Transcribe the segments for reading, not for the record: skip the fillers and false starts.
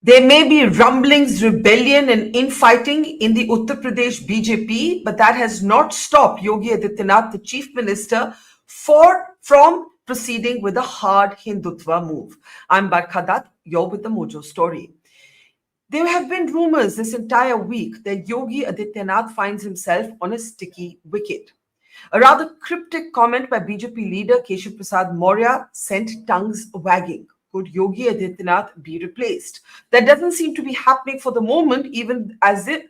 There may be rumblings, rebellion, and infighting in the Uttar Pradesh BJP, but that has not stopped Yogi Adityanath, the chief minister, from proceeding with a hard Hindutva move. I'm Barkha Dutt, you're with the Mojo story. There have been rumors this entire week that Yogi Adityanath finds himself on a sticky wicket. A rather cryptic comment by BJP leader Keshav Prasad Maurya sent tongues wagging. Could Yogi Adityanath be replaced? That doesn't seem to be happening for the moment, even as there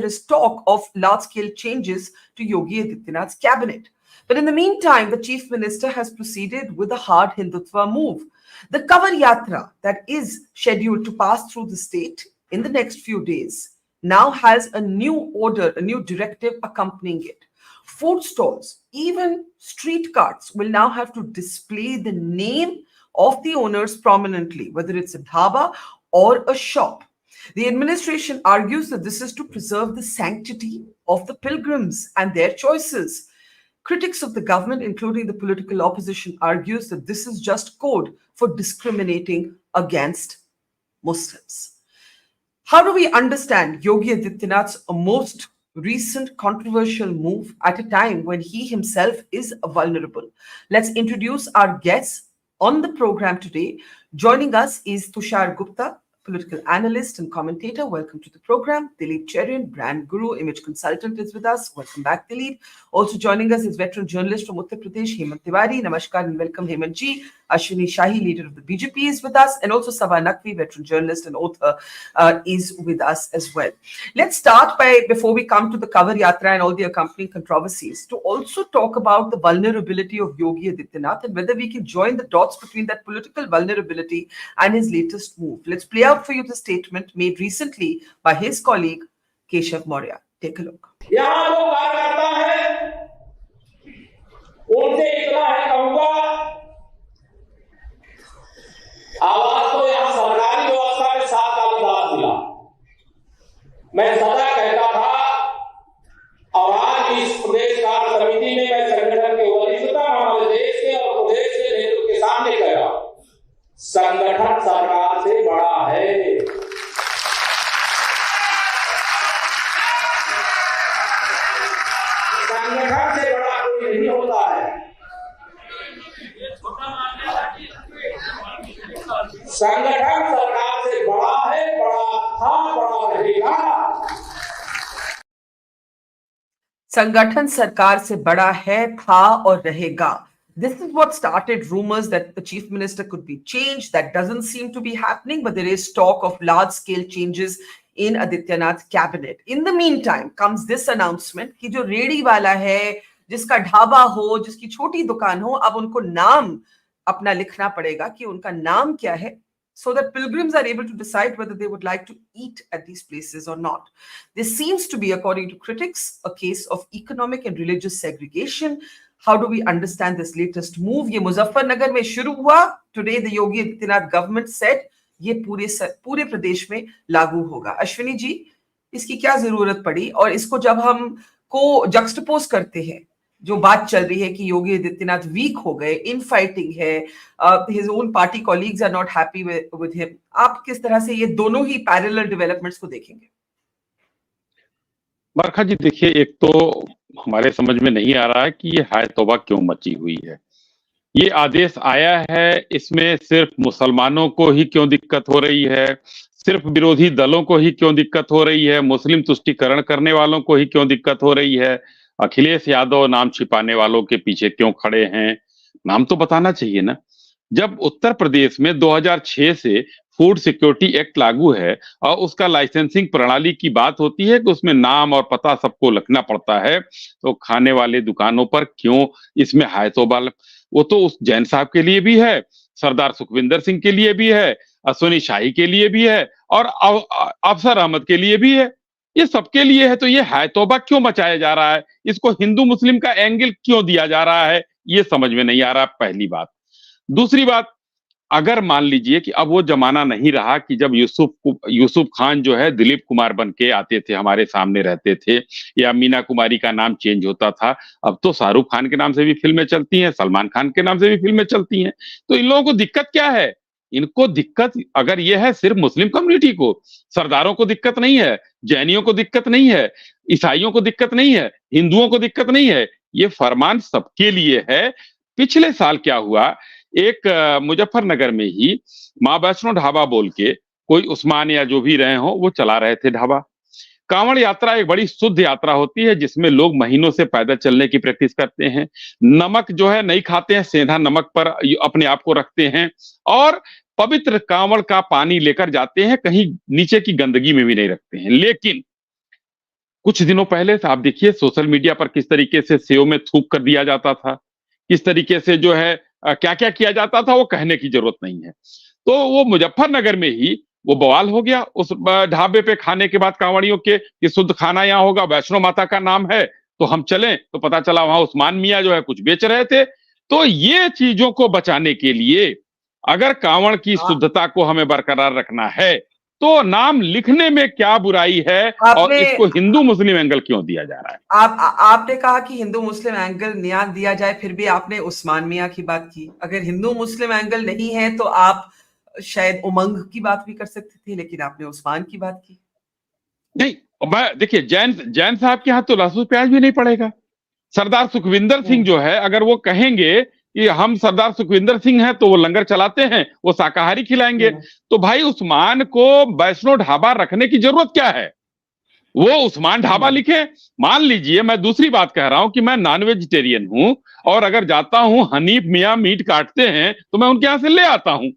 is talk of large-scale changes to Yogi Adityanath's cabinet. But in the meantime, the chief minister has proceeded with a hard Hindutva move. The Kavar Yatra that is scheduled to pass through the state in the next few days now has a new order, a new directive accompanying it. Food stalls, even street carts will now have to display the name of the owners prominently, whether it's a dhaba or a shop. The administration argues that this is to preserve the sanctity of the pilgrims and their choices. Critics of the government, including the political opposition, argues that this is just code for discriminating against Muslims. How do we understand Yogi Adityanath's most recent controversial move at a time when he himself is vulnerable? Let's introduce our guests on the program today. Joining us is Tushar Gupta, political analyst and commentator. Welcome to the program. Dileep Cherian, brand guru, image consultant, is with us. Welcome back, Dileep. Also joining us is veteran journalist from Uttar Pradesh, Hemant Tiwari. Namaskar and welcome, Hemant ji. Ashwini Shahi, leader of the BJP, is with us. And also Sava Naqvi, veteran journalist and author, is with us as well. Let's start by, before we come to the Kavar Yatra and all the accompanying controversies, to also talk about the vulnerability of Yogi Adityanath and whether we can join the dots between that political vulnerability and his latest move. Let's play out for you the statement made recently by his colleague Keshav Maurya. Take a look. यहाँ जो कार्यकर्ता है उनसे इतना है कहूंगा, आवाज तो यहाँ सरकारी व्यवस्था में 7 साल बाद मिला। मैं सदा कहता था और आज इस प्रदेश कार्य समिति में मैं संगठन के वरिष्ठता हमारे देश के और प्रदेश के नेतृत्व के सामने कहा, संगठन सरकार से बड़ा है। संगठन से बड़ा कोई नहीं होता है। संगठन सरकार से बड़ा है, बड़ा था, बड़ा रहेगा। संगठन सरकार से बड़ा है, था और रहेगा. This is what started rumors that the chief minister could be changed. That doesn't seem to be happening, but there is talk of large-scale changes in Adityanath's cabinet. In the meantime, comes this announcement कि जो ready वाला है, जिसका ढाबा हो, जिसकी छोटी दुकान हो, अब उनको नाम अपना लिखना पड़ेगा कि उनका नाम क्या है, so that pilgrims are able to decide whether they would like to eat at these places or not. This seems to be, according to critics, a case of economic and religious segregation. How do we understand this latest move? ये मुजफ्फरनगर में शुरू हुआ. Today the Yogi Adityanath government said ये पूरे प्रदेश में लागू होगा. अश्विनी जी, इसकी क्या जरूरत पड़ी? और इसको जब हम को जक्सटपोज करते हैं, जो बात चल रही है कि योगी आदित्यनाथ वीक हो गए, इनफाइटिंग है, his own party colleagues are not happy with him, आप किस तरह से ये दोनों ही पैरेलल डेवलपमेंट्स को देखेंगे? बरखा जी, देखिए, एक तो हमारे समझ में नहीं आ रहा है कि ये हाय तौबा क्यों मची हुई है। ये आदेश आया है, इसमें सिर्फ मुसलमानों को ही क्यों दिक्कत हो रही है, सिर्फ विरोधी दलों को ही क्यों दिक्कत हो रही है, मुस्लिम तुष्टीकरण करने वालों को ही क्यों दिक्कत हो रही है, अखिलेश यादव नाम छिपाने वालों के पीछे क्यों खड़े हैं? नाम तो बताना चाहिए ना। जब उत्तर प्रदेश में 2006 से फूड सिक्योरिटी एक्ट लागू है और उसका लाइसेंसिंग प्रणाली की बात होती है कि उसमें नाम और पता सबको लिखना पड़ता है, तो खाने वाले दुकानों पर क्यों इसमें हाय तौबा? वो तो उस जैन साहब के लिए भी है, सरदार सुखविंदर सिंह के लिए भी है, अश्विनी शाही के लिए भी है और अफसर अहमद के लिए भी है। ये सबके लिए है, तो ये हाय तौबा क्यों मचाया जा रहा है? इसको हिंदू मुस्लिम का एंगल क्यों दिया जा रहा है? ये समझ में नहीं आ रहा, पहली बात। दूसरी बात, अगर मान लीजिए कि अब वो जमाना नहीं रहा कि जब यूसुफ खान जो है दिलीप कुमार बन के आते थे, हमारे सामने रहते थे, या मीना कुमारी का नाम चेंज होता था। अब तो शाहरुख खान के नाम से भी फिल्में चलती हैं, सलमान खान के नाम से भी फिल्में चलती हैं। तो इन लोगों को दिक्कत क्या है? इनको दिक्कत अगर ये है सिर्फ मुस्लिम कम्युनिटी को, सरदारों को दिक्कत नहीं है, जैनियों को दिक्कत नहीं है, ईसाइयों को दिक्कत नहीं है, हिंदुओं को दिक्कत नहीं है, ये फरमान सबके लिए है। पिछले साल क्या हुआ, एक मुजफ्फरनगर में ही माँ वैष्णो ढाबा बोल के कोई उस्मान या जो भी रहे हो वो चला रहे थे ढाबा। कांवड़ यात्रा एक बड़ी शुद्ध यात्रा होती है जिसमें लोग महीनों से पैदल चलने की प्रैक्टिस करते हैं, नमक जो है नहीं खाते हैं, सेंधा नमक पर अपने आप को रखते हैं और पवित्र कांवड़ का पानी लेकर जाते हैं, कहीं नीचे की गंदगी में भी नहीं रखते हैं। लेकिन कुछ दिनों पहले से आप देखिए सोशल मीडिया पर किस तरीके से सेव में थूक कर दिया जाता था, किस तरीके से जो है क्या क्या किया जाता था वो कहने की जरूरत नहीं है। तो वो मुजफ्फरनगर में ही वो बवाल हो गया उस ढाबे पे खाने के बाद कांवड़ियों के कि शुद्ध खाना यहाँ होगा, वैष्णो माता का नाम है तो हम चलें, तो पता चला वहां उस्मान मियां जो है कुछ बेच रहे थे। तो ये चीजों को बचाने के लिए अगर कांवड़ की शुद्धता को हमें बरकरार रखना है तो नाम लिखने में क्या बुराई है और इसको हिंदू मुस्लिम एंगल क्यों दिया जा रहा है? आपने कहा कि हिंदू मुस्लिम एंगल न्याय दिया जाए, फिर भी आपने उस्मान मियां की बात की। अगर हिंदू मुस्लिम एंगल नहीं है तो आप शायद उमंग की बात भी कर सकते थे, लेकिन आपने उस्मान की बात की। नहीं, देखिए जैन साहब के हाथ तो लहसुन प्याज भी नहीं पड़ेगा। सरदार सुखविंदर सिंह जो है अगर वो कहेंगे कि हम सरदार सुखविंदर सिंह हैं तो वो लंगर चलाते हैं, वो शाकाहारी खिलाएंगे, तो भाई उस्मान को वैष्णो ढाबा रखने की जरूरत क्या है? वो उस्मान ढाबा लिखे। मान लीजिए मैं दूसरी बात कह रहा हूं कि मैं नॉन वेजिटेरियन हूं और अगर जाता हूं हनीफ मियां मीट काटते हैं तो मैं उनके यहां से ले आता हूं।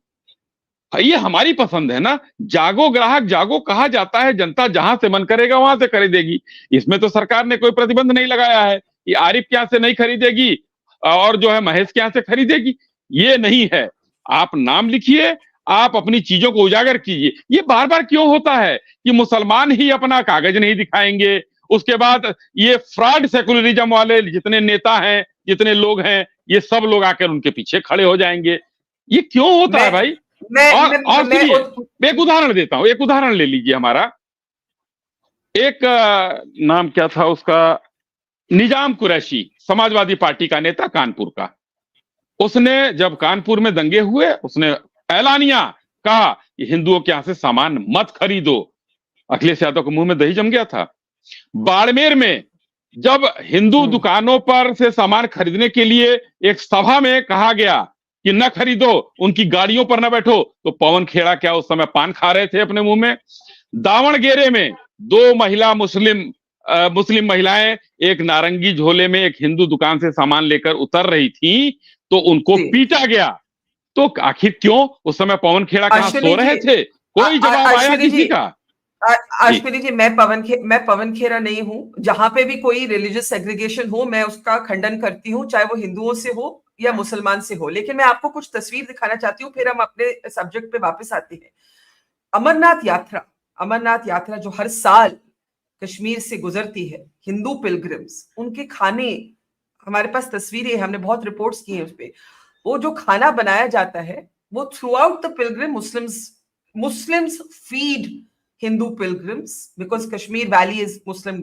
ये हमारी पसंद है ना, जागो ग्राहक जागो कहा जाता है, जनता जहां से मन करेगा वहां से खरीदेगी। इसमें तो सरकार ने कोई प्रतिबंध नहीं लगाया है कि आरिफ के यहां से नहीं खरीदेगी और जो है महेश के यहां से खरीदेगी, ये नहीं है। आप नाम लिखिए, आप अपनी चीजों को उजागर कीजिए। ये बार बार क्यों होता है कि मुसलमान ही अपना कागज नहीं दिखाएंगे, उसके बाद ये फ्रॉड सेकुलरिज्म वाले जितने नेता हैं, जितने लोग हैं, ये सब लोग आकर उनके पीछे खड़े हो जाएंगे। ये क्यों होता है भाई? एक उदाहरण देता हूं, एक उदाहरण ले लीजिए हमारा एक नाम क्या था उसका, निजाम कुरैशी, समाजवादी पार्टी का नेता कानपुर का। उसने जब कानपुर में दंगे हुए उसने ऐलानिया कहा कि हिंदुओं के यहां से सामान मत खरीदो। अखिलेश यादव के मुंह में दही जम गया था। बाड़मेर में जब हिंदू दुकानों पर से सामान खरीदने के लिए एक सभा में कहा गया कि न खरीदो, उनकी गाड़ियों पर न बैठो, तो पवन खेड़ा क्या उस समय पान खा रहे थे अपने मुंह में। दावणगेरे में दो महिला मुस्लिम महिलाएं एक नारंगी झोले में एक हिंदू दुकान से सामान लेकर उतर रही थी तो उनको पीटा गया। तो आखिर क्यों? उस समय पवन खेड़ा कहां सो रहे थे? कोई जवाब आया किसी का? अश्विनी जी, मैं पवन खेरा नहीं हूं। जहां पे भी कोई रिलीजियस सेग्रीगेशन हो मैं उसका खंडन करती हूं, चाहे वो हिंदुओं से हो या मुसलमान से हो। लेकिन मैं आपको कुछ तस्वीर दिखाना चाहती हूँ, फिर हम अपने सब्जेक्ट पे वापस आते हैं। अमरनाथ यात्रा जो हर साल कश्मीर से गुजरती है, हिंदू पिलग्रिम्स, उनके खाने, हमारे पास तस्वीरें, हमने बहुत रिपोर्ट्स की हैं उस पे। वो जो खाना बनाया जाता है वो throughout the pilgrim Muslims feed Hindu pilgrims because Kashmir valley is Muslim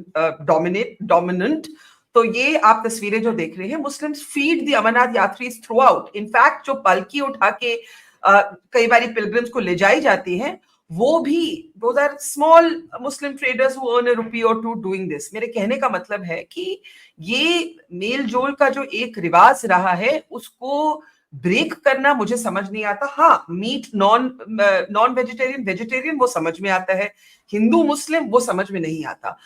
dominant. तो ये आप तस्वीरें जो देख रहे हैं, Muslims feed the Amarnath yatris throughout. In fact जो पालकी उठा के कई बारी पिलग्रिम्स को ले जाई जाती हैं, वो भी those are small Muslim traders who earn ₹1 or ₹2 doing this। मेरे कहने का मतलब है कि ये मेल जोल का जो एक रिवाज रहा है उसको ब्रेक करना मुझे समझ नहीं आता। हाँ, मीट नॉन वेजिटेरियन वेजिटेरियन वो समझ में आता है, हिंदू मुस्लिम वो समझ में नहीं आता।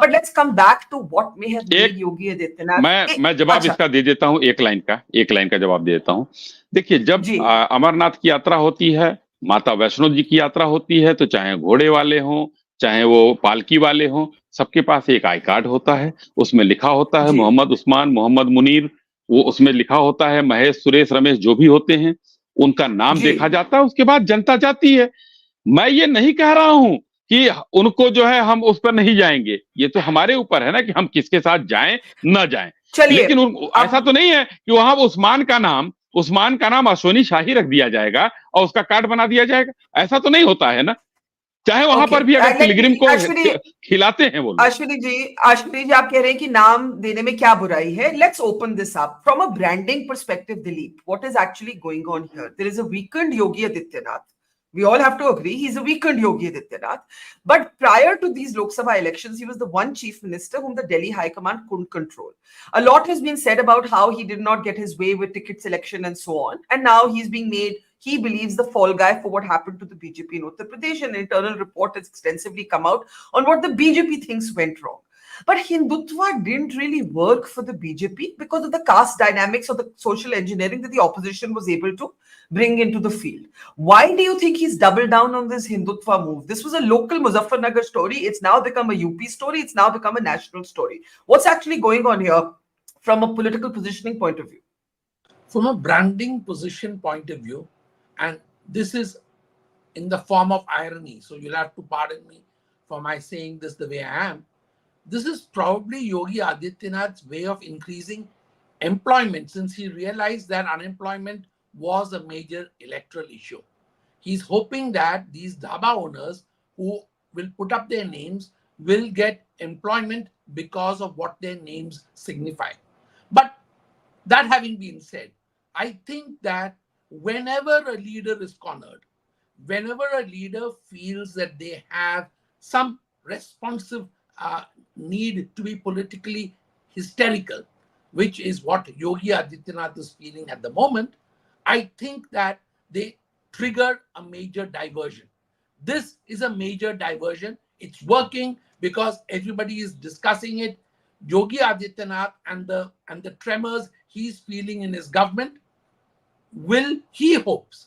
But let's come back to what may have been Yogi Adityanath. मैं जवाब इसका दे देता हूं, एक लाइन का जवाब दे देता हूं। देखिए, जब अमरनाथ की यात्रा होती है, माता वैष्णो जी की यात्रा होती है, तो चाहे घोड़े वाले हों, चाहे वो पालकी वाले हों, सबके पास एक आई कार्ड होता है। उसमें लिखा होता है मोहम्मद उस्मान, मोहम्मद मुनीर, वो उसमें लिखा होता है महेश, सुरेश, रमेश, जो भी होते हैं उनका नाम देखा जाता है। उसके बाद जनता जाती है। मैं ये नहीं कह रहा हूं कि उनको जो है हम उस पर नहीं जाएंगे, ये तो हमारे ऊपर है ना कि हम किसके साथ जाएं न जाएं। लेकिन ऐसा तो नहीं है कि वहां उस्मान का नाम अश्वनी शाही रख दिया जाएगा और उसका कार्ड बना दिया जाएगा, ऐसा तो नहीं होता है ना। चाहे वहां Okay. पर भी अगर पिलग्रिम को Ashwini, खिलाते हैं वो लोग। अश्विनी जी आप कह रहे हैं कि नाम देने में क्या बुराई है. Let's open this up from a branding perspective. Dilip, what is actually going on here? There is a weakened Yogi Adityanath. We all have to agree he's a weakened Yogi Adityanath. But prior to these Lok Sabha elections, he was the one chief minister whom the Delhi High Command couldn't control. A lot has been said about how he did not get his way with ticket selection and so on. And now he's being made, he believes, the fall guy for what happened to the BJP in Uttar Pradesh. An internal report has extensively come out on what the BJP thinks went wrong. But Hindutva didn't really work for the BJP because of the caste dynamics or the social engineering that the opposition was able to bring into the field. Why do you think he's doubled down on this Hindutva move? This was a local Muzaffarnagar story. It's now become a UP story. It's now become a national story. What's actually going on here from a political positioning point of view? From a branding position point of view, and this is in the form of irony, so you'll have to pardon me for my saying this the way I am. This is probably Yogi Adityanath's way of increasing employment, since he realized that unemployment was a major electoral issue. He's hoping that these dhaba owners who will put up their names will get employment because of what their names signify. But that having been said, I think that whenever a leader is cornered, whenever a leader feels that they have some responsive need to be politically hysterical, which is what Yogi Adityanath is feeling at the moment, I think that they trigger a major diversion. This is a major diversion. It's working because everybody is discussing it. Yogi Adityanath and the tremors he's feeling in his government he hopes,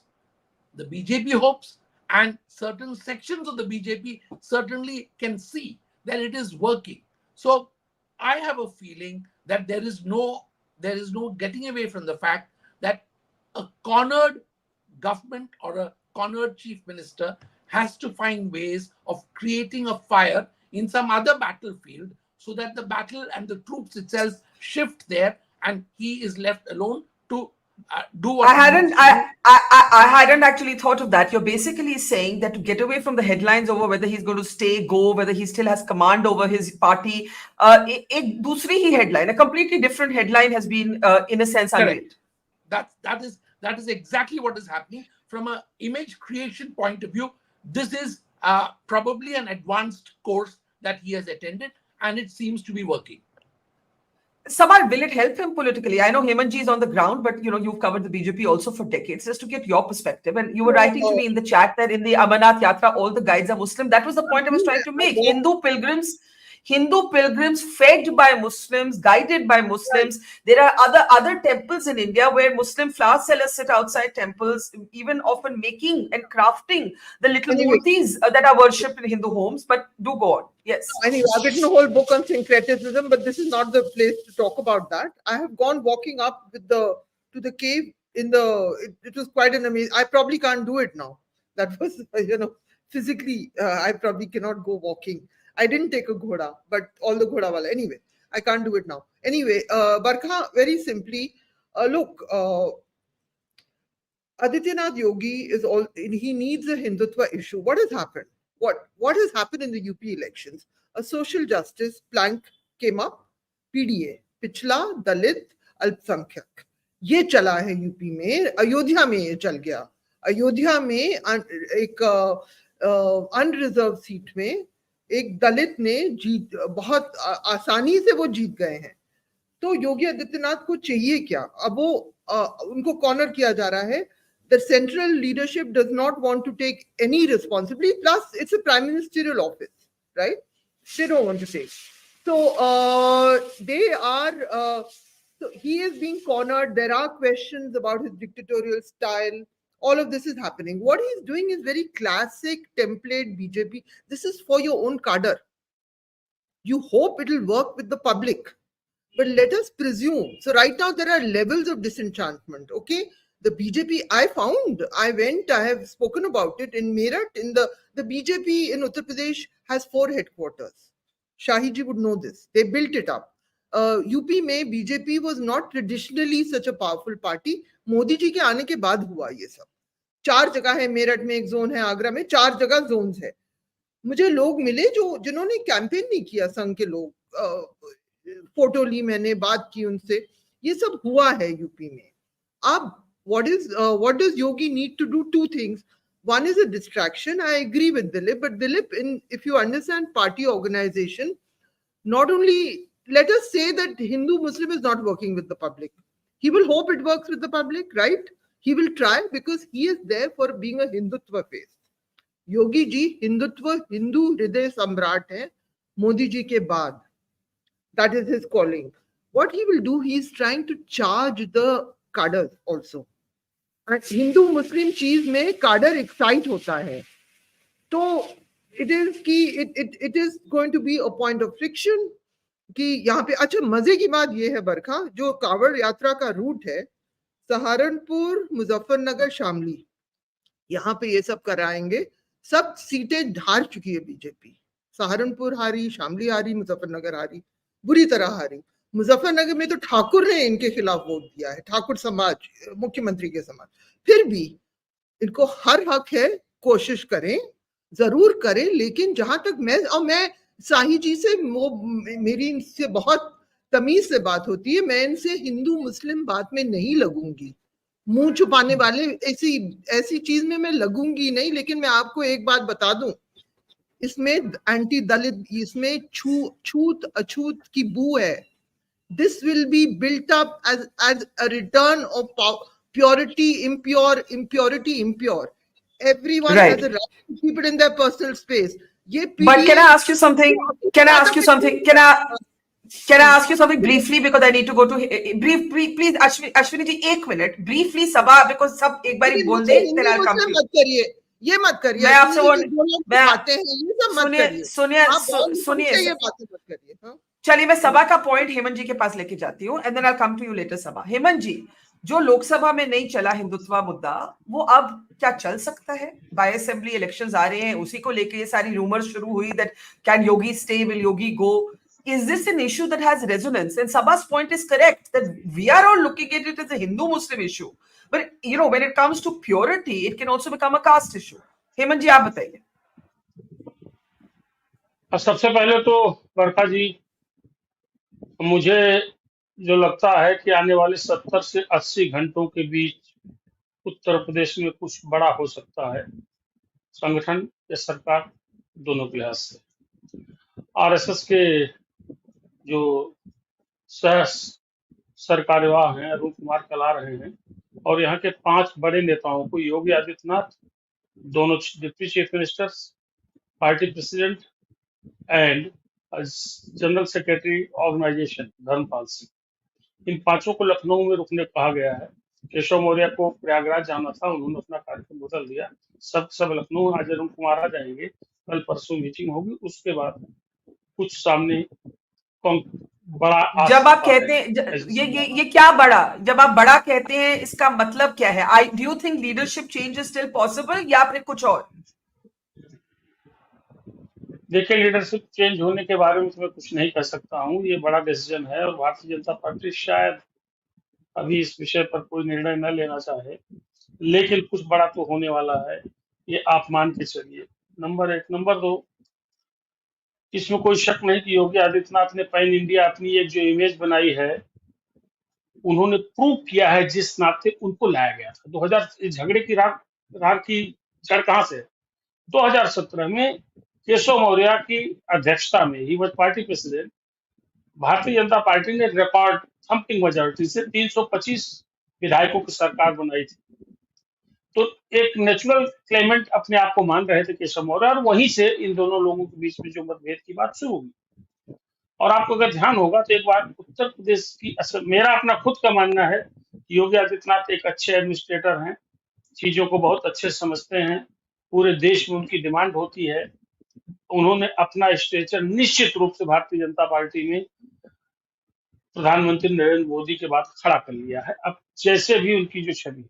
the BJP hopes, and certain sections of the BJP certainly can see that it is working. So I have a feeling that there is no getting away from the fact that a cornered government or a cornered chief minister has to find ways of creating a fire in some other battlefield so that the battle and the troops itself shift there and he is left alone to do what I hadn't actually thought of that. You're basically saying that to get away from the headlines over whether he's going to stay, go, whether he still has command over his party, एक दूसरी ही headline, a completely different headline has been, in a sense, unveiled. That is exactly what is happening from an image creation point of view. This is probably an advanced course that he has attended, and it seems to be working. Samar, will it help him politically? I know Hemant ji is on the ground, but you've covered the BJP also for decades. Just to get your perspective, and you were writing to me in the chat that in the Amarnath Yatra, all the guides are Muslim. That was the point I was trying to make. Hindu pilgrims fed by Muslims, guided by Muslims. There are other temples in India where Muslim flower sellers sit outside temples, even often making and crafting the little murtis that are worshipped in Hindu homes. But do go on. Yes. Anyway, I've written a whole book on syncretism, but this is not the place to talk about that. I have gone walking up to the cave it was quite an amazing. I probably can't do it now. That was physically I probably cannot go walking. I didn't take a ghoda, but all the ghoda wala. Anyway, I can't do it now. Anyway, Barkha, very simply, look, Adityanath Yogi he needs a Hindutva issue. What has happened? What has happened in the UP elections? A social justice plank came up, PDA, Pichla, Dalit, Alpsankyak. ये चला है UP में, अयोध्या में ये चल गया. अयोध्या में एक अनरिजर्व सीट में एक दलित ने बहुत आसानी से वो जीत गए हैं. तो योगी आदित्यनाथ को चाहिए क्या? अब वो उनको कॉर्नर किया जा रहा है. The central leadership does not want to take any responsibility. Plus, it's a prime ministerial office, right? They don't want to take. So so he is being cornered. There are questions about his dictatorial style. All of this is happening. What he's doing is very classic template BJP. This is for your own cadre. You hope it will work with the public. But let us presume. So right now there are levels of disenchantment. Okay. The BJP, I have spoken about it in Meerut. The BJP in Uttar Pradesh has 4 headquarters. Shahiji would know this. They built it up. UP में BJP was not traditionally such a powerful party. Modi ji के आने के बाद हुआ ये सब. 4 जगह है, मेरठ में एक जोन है, आगरा में 4 जगह जोन्स है. मुझे लोग मिले जिन्होंने कैंपेन नहीं किया, संघ के लोग, फोटो ली मैंने, बात की उनसे, ये सब हुआ है यूपी में। अब what does Yogi need to do? Two things. One is a distraction. I agree with Dilip, but Dilip, if you understand party organization, not only, let us say that Hindu Muslim is not working with the public. He will hope it works with the public, right? He will try because he is there for being a Hindutva face. Yogi ji Hindutva, Hindu हृदय सम्राट है मोदी जी के बाद. That is his calling. What he will do, he is trying to charge the cadres also. And Hindu मुस्लिम चीज में cadre excite होता है, तो it is going to be a point of friction कि यहाँ पे. अच्छा, मजे की बात ये है बरखा, जो कांवड़ यात्रा का रूट है सहारनपुर, मुजफ्फरनगर, शामली, यहाँ पे ये सब कराएंगे. सब सीटें हार चुकी है बीजेपी. सहारनपुर हारी, शामली हारी, मुजफ्फरनगर हारी, बुरी तरह हारी. मुजफ्फरनगर में तो ठाकुर ने इनके खिलाफ वोट दिया है, ठाकुर समाज, मुख्यमंत्री के समाज. फिर भी इनको हर हक है, कोशिश करें, जरूर करें. लेकिन जहां तक मैं शाही जी से, मेरी इनसे बहुत तमीज से बात होती है, मैं इनसे हिंदू मुस्लिम बात में नहीं लगूंगी. मुंह छुपाने वाले ऐसी चीज में मैं लगूंगी नहीं. लेकिन मैं आपको एक बात बता दूं, इसमें एंटी दलित, इसमें छूत अछूत की बू है. This will be built up as a return of purity, impure. Everyone Right. has a right to keep it in their personal space. But can I ask you something? Can I ask you something? Can I ask you something briefly, because I need to go to please Ashwini ji, 1 minute briefly Sabha, because सब एक बार ही बोल दे, then I'll come to you. मत करिए, ये मत करिए. मैं आपसे वो बातें हैं, ये सब मत करिए. सुनिए ये बातें मत करिए. हाँ, चलिए, मैं सभा का पॉइंट हेमंत जी के पास लेके जाती हूँ, and then I come to you later. सभा, हेमंत जी, जो लोकसभा में नहीं चला हिंदुत्व मुद्दा, वो अब क्या चल सकता है? बाय असेंबली इलेक्शंस आ रहे हैं, उसी को लेके ये सारी रूमर्स शुरू हुई that can Yogi stay, will Yogi go. Is this an issue that has resonance? And Sabha's point is correct that we are all looking at it as a Hindu-Muslim issue. But, you know, when it comes to purity, it can also become a caste issue. Hemant ji, आप बताइए. सबसे पहले तो बरखा जी, मुझे जो लगता है कि आने वाले 70 से 80 घंटों के बीच उत्तर प्रदेश में कुछ बड़ा हो सकता है, संगठन या सरकार दोनों के लिहाज से. आरएसएस के जो सह सरकार्यवाह हैं, अरुण कुमार कला रहे हैं, और यहाँ के 5 बड़े नेताओं को, योगी आदित्यनाथ, दोनों deputy chief ministers, party president and general secretary organisation Dharmpal Singh, इन 5 को लखनऊ में रुकने कहा गया है. केशव मौर्य को प्रयागराज जाना था, उन्होंने अपना कार्यक्रम बदल दिया. सब लखनऊ. आज अरुण कुमार आ जाएंगे, कल परसों मीटिंग होगी, उसके बाद कुछ सामने बड़ा. जब आप कहते हैं ये क्या बड़ा, जब आप बड़ा कहते हैं, इसका मतलब क्या है? Do you think leadership change is still possible, या फिर कुछ और? देखिए, लीडरशिप चेंज होने के बारे में तो मैं कुछ नहीं कह सकता हूँ. ये बड़ा डिसीजन है और भारतीय जनता पार्टी शायद अभी इस विषय पर कोई निर्णय न लेना चाहे, लेकिन कुछ बड़ा तो होने वाला है, ये आप मान के चलिए. नंबर 1. नंबर 2, इसमें कोई शक नहीं कि योगी आदित्यनाथ ने पैन इंडिया अपनी एक जो इमेज बनाई है, उन्होंने प्रूव किया है जिस नाते उनको लाया गया था. 2000 झगड़े की राग की जड़ कहां से? 2017 में केशव मौर्य की अध्यक्षता में, he was party president, Bharatiya Janata party ने रिकॉर्ड थम्पिंग मेजॉरिटी से 325 विधायकों की सरकार बनाई थी. तो एक नेचुरल क्लेमेंट अपने आप को मान रहे थे केशव मौर्य, और वहीं से इन दोनों लोगों के बीच में जो मतभेद की बात शुरू हुई. और आपको अगर ध्यान होगा तो एक बार उत्तर प्रदेश की, मेरा अपना खुद का मानना है कि योगी आदित्यनाथ एक अच्छे एडमिनिस्ट्रेटर हैं, चीजों को बहुत अच्छे समझते हैं, पूरे देश में उनकी डिमांड होती है. उन्होंने अपना स्ट्रेचर निश्चित रूप से भारतीय जनता पार्टी में प्रधानमंत्री नरेंद्र मोदी के बाद खड़ा कर लिया है, अब जैसे भी उनकी जो छवि.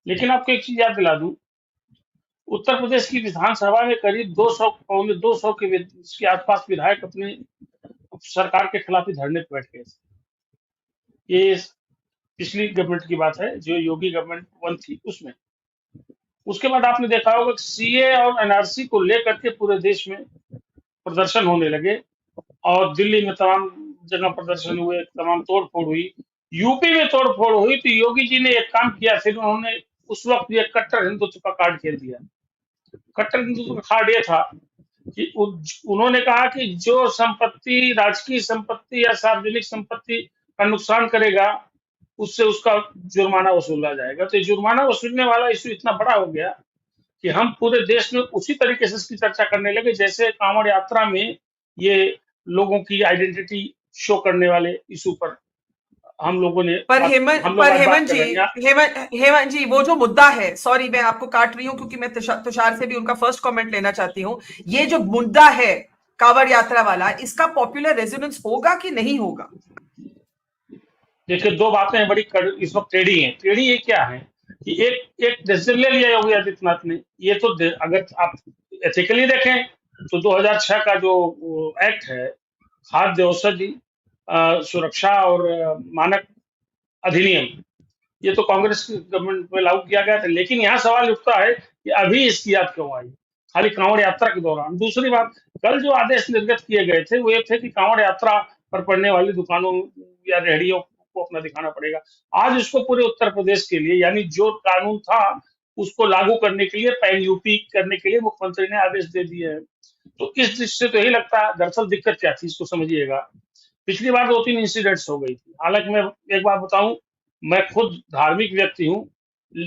लेकिन आपको एक चीज याद दिला दूं, उत्तर प्रदेश की विधानसभा में करीब 200 के आसपास विधायक अपने सरकार के खिलाफ ही धरने पर बैठ गए थे. ये पिछली गवर्नमेंट की बात है, जो योगी गवर्नमेंट 1 थी उसमें. उसके बाद आपने देखा होगा कि सीए और एनआरसी को लेकर के पूरे देश में प्रदर्शन होने लगे और दिल्ली में तमाम जगह प्रदर्शन हुए, तमाम तोड़-फोड़ हुई। यूपी में तोड़-फोड़ हुई तो योगी जी ने एक काम किया, फिर उन्होंने उस वक्त ये कट्टर हिंदुत्व का कार्ड खेल दिया। कट्टर हिंदुत्व का कार्ड ये था कि उन्होंने कहा कि जो संपत्ति, राजकीय संपत्ति या सार्वजनिक संपत्ति का नुकसान करेगा, उससे उसका जुर्माना वसूला जाएगा। तो ये जुर्माना वसूलने वाला इश्यू इतना बड़ा हो गया कि हम पूरे देश में उसी तरीके से इसकी चर्चा करने लगे जैसे कांवड़ यात्रा में ये लोगों की आइडेंटिटी शो करने वाले इशू पर हम लोगों ने पर बात- हेमंत हम लोग पर आज बात हेमंत कर जी रहे हैं। हेमंत जी, वो जो मुद्दा है, सॉरी मैं आपको काट रही हूँ क्योंकि मैं तुषार से भी उनका फर्स्ट कमेंट लेना चाहती हूँ। ये जो मुद्दा है कांवड़ यात्रा वाला, इसका पॉपुलर रेजोनेंस होगा कि नहीं होगा? देखिए, दो बातें हैं बड़ी इस वक्त टेढ़ी हैं। टेढ़ी ये क्या है कि एक डिसीजन ले लिया योगी आदित्यनाथ ने। ये तो अगर आप एथिकली देखें तो 2006 का जो एक्ट है, खाद्य औषधि सुरक्षा और मानक अधिनियम, ये तो कांग्रेस की गवर्नमेंट में लागू किया गया था। लेकिन यहाँ सवाल उठता है कि अभी इसकी याद क्यों आई, खाली कांवड़ यात्रा के दौरान? दूसरी बात, कल जो आदेश निर्गत किए गए थे वो ये थे कि कांवड़ यात्रा पर पड़ने वाली दुकानों या रेहड़ियों को अपना दिखाना पड़ेगा। आज उसको पूरे उत्तर प्रदेश के लिए, यानी जो कानून था उसको लागू करने के लिए, पैन यूपी करने के लिए मुख्यमंत्री ने आदेश दे दिए हैं। तो इस दृष्टि से तो यही लगता है, दरअसल दिक्कत क्या थी इसको समझिएगा। पिछली बार 2-3 इंसिडेंट्स हो गई थी। हालांकि मैं एक बात बताऊं, मैं खुद धार्मिक व्यक्ति हूँ।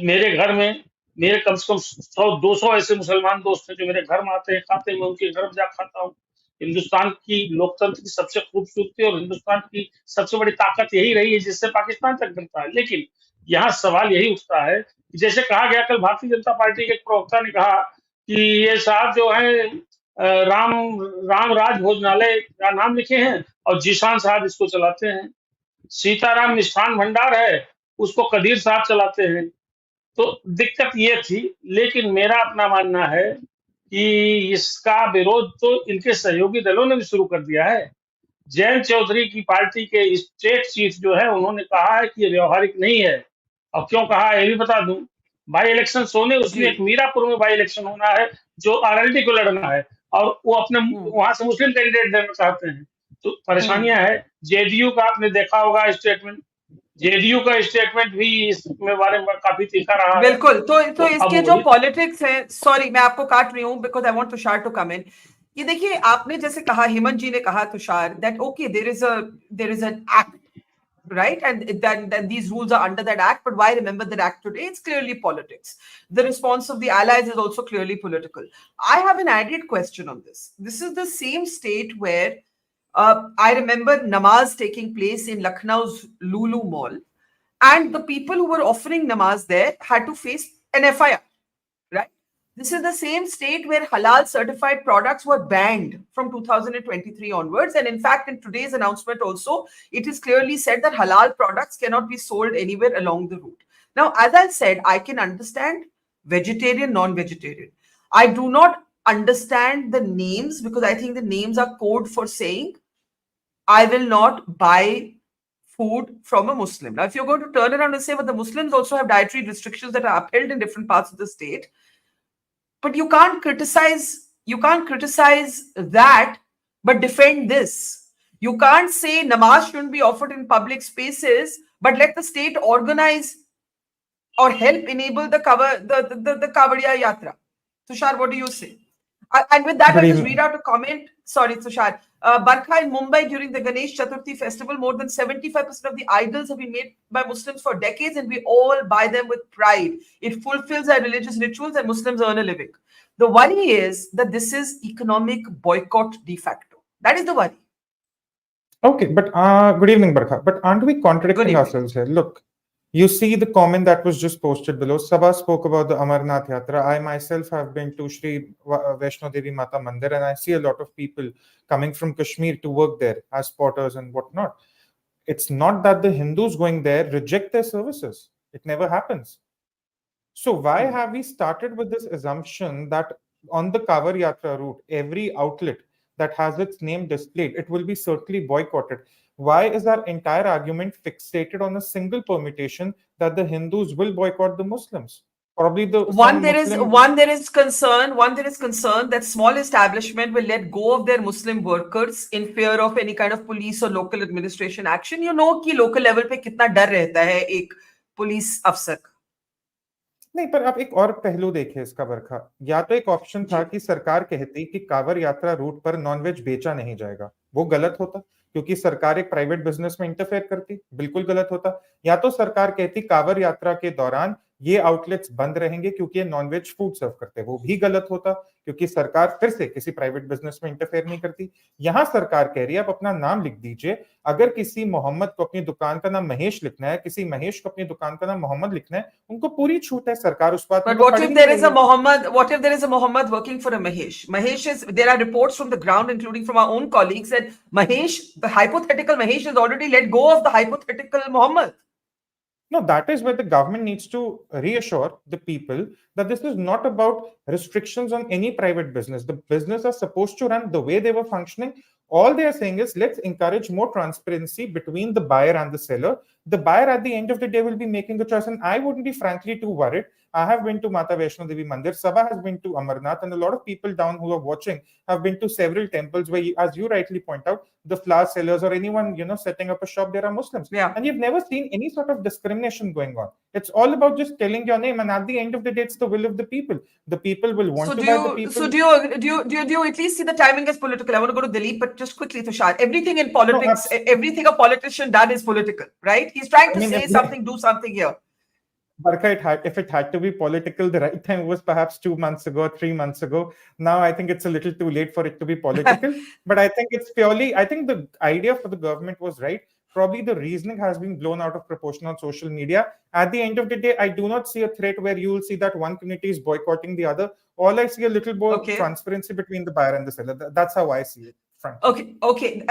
मेरे घर में मेरे कम से कम 100-200 ऐसे मुसलमान दोस्त हैं जो मेरे घर में आते हैं, खाते हैं, मैं उनके घर में जा खाता हूँ। हिंदुस्तान की लोकतंत्र की सबसे खूबसूरती और हिंदुस्तान की सबसे बड़ी ताकत यही रही है जिससे पाकिस्तान तक बनता है। लेकिन यहाँ सवाल यही उठता है कि जैसे कहा गया, कल भारतीय जनता पार्टी के एक प्रवक्ता ने कहा कि ये साहब जो है राम राम राज भोजनालय का नाम लिखे हैं और जीशान साहब इसको चलाते हैं। सीताराम मिष्ठान भंडार है, उसको कदीर साहब चलाते हैं। तो दिक्कत ये थी। लेकिन मेरा अपना मानना है कि इसका विरोध तो इनके सहयोगी दलों ने भी शुरू कर दिया है। जयंत चौधरी की पार्टी के स्टेट चीफ जो है, उन्होंने कहा है कि ये व्यवहारिक नहीं है। और क्यों कहा है ये भी बता दूं। बाई इलेक्शन होने, उसमें एक मीरापुर में बाई इलेक्शन होना है जो आरएलडी को लड़ना है और वो अपने वहां से मुस्लिम कैंडिडेट देना चाहते हैं। तो परेशानियां है। जेडीयू का आपने देखा होगा स्टेटमेंट, जेडीयू का स्टेटमेंट भी इसमें बारे में काफी तीखा रहा है। बिल्कुल। तो अब इसके जो वही पॉलिटिक्स है, सॉरी मैं आपको काट रही हूँ because I want Tushar to come in. ये देखिए, आपने जैसे कहा, हेमंत जी ने कहा Tushar, that okay there is an act, right? And then these rules are under that act. But why remember that act today? It's clearly politics. The response of the allies is also clearly political. I have an added question on this. This is the same state where I remember namaz taking place in Lucknow's Lulu Mall, and the people who were offering namaz there had to face an FIR, right? This is the same state where halal certified products were banned from 2023 onwards. And in fact, in today's announcement also, it is clearly said that halal products cannot be sold anywhere along the route. Now, as I said, I can understand vegetarian, non-vegetarian. I do not understand the names because I think the names are code for saying, I will not buy food from a Muslim. Now, if you're going to turn around and say, but the Muslims also have dietary restrictions that are upheld in different parts of the state, but you can't criticize that but defend this. You can't say namaz shouldn't be offered in public spaces but let the state organize or help enable the Kavadiya Yatra. Tushar, what do you say? And with that, I'll just read out a comment. Sorry, Tushar. Barkha in Mumbai during the Ganesh Chaturthi festival, more than 75% of the idols have been made by Muslims for decades, and we all buy them with pride. It fulfills our religious rituals, and Muslims earn a living. The worry is that this is economic boycott de facto. That is the worry. Okay, but good evening, Barkha. But aren't we contradicting ourselves here? Look, you see the comment that was just posted below. Sabha spoke about the Amarnath Yatra. I myself have been to Sri Vaishno Devi Mata Mandir, and I see a lot of people coming from Kashmir to work there as porters and whatnot. It's not that the Hindus going there reject their services. It never happens. So why have we started with this assumption that on the Kavar Yatra route, every outlet that has its name displayed, it will be certainly boycotted? Why is our entire argument fixated on a single permutation that the Hindus will boycott the Muslims? probably the One some there is Muslim one there is concern that small establishment will let go of their Muslim workers in fear of any kind of police or local administration action. You know कि local level पे कितना डर रहता है एक police अफसर का. नहीं, पर आप एक और पहलू देखिए इसका बरखा। या तो एक ऑप्शन था कि सरकार कहती कि कांवड़ यात्रा रूट पर नॉनवेज बेचा नहीं जाएगा, वो गलत होता क्योंकि सरकार एक प्राइवेट बिजनेस में इंटरफेयर करती, बिल्कुल गलत होता। या तो सरकार कहती कांवड़ यात्रा के दौरान ये आउटलेट्स बंद रहेंगे क्योंकि ये नॉनवेज फूड सर्व करते हैं, वो भी गलत होता क्योंकि सरकार फिर से किसी प्राइवेट बिजनेस में इंटरफेयर नहीं करती। यहां सरकार कह रही है आप अपना नाम लिख दीजिए, अगर किसी मोहम्मद को अपनी दुकान का नाम महेश लिखना है, किसी महेश को अपनी दुकान का नाम मोहम्मद लिखना है, उनको पूरी छूट है, सरकार उस बात में But what if there is a Muhammad? What if there is a Muhammad working for a Mahesh? Mahesh is, there are reports from the ground, including from our own colleagues, that Mahesh, the hypothetical Mahesh, has already let go of the hypothetical Muhammad. No, that is where the government needs to reassure the people that this is not about restrictions on any private business. The business are supposed to run the way they were functioning. All they are saying is let's encourage more transparency between the buyer and the seller. The buyer at the end of the day will be making the choice, and I wouldn't be frankly too worried. I have been to Mata Vaishno Devi Mandir, Sabha has been to Amarnath, and a lot of people down who are watching have been to several temples where, as you rightly point out, the flower sellers or anyone, setting up a shop, there are Muslims. Yeah. And you've never seen any sort of discrimination going on. It's all about just telling your name, and at the end of the day, it's the will of the people. The people will want to buy the people. So do you at least see the timing as political? I want to go to Dilip, but just quickly, Tushar, everything in politics, everything a politician does is political, right? He's trying to say something, do something here. Barkha, if it had to be political, the right time was perhaps 2 months ago, 3 months ago. Now I think it's a little too late for it to be political. But I think it's purely, I think the idea for the government was right. Probably the reasoning has been blown out of proportion on social media. At the end of the day, I do not see a threat where you will see that one community is boycotting the other. All I see a little more transparency between the buyer and the seller. That's how I see it. Okay.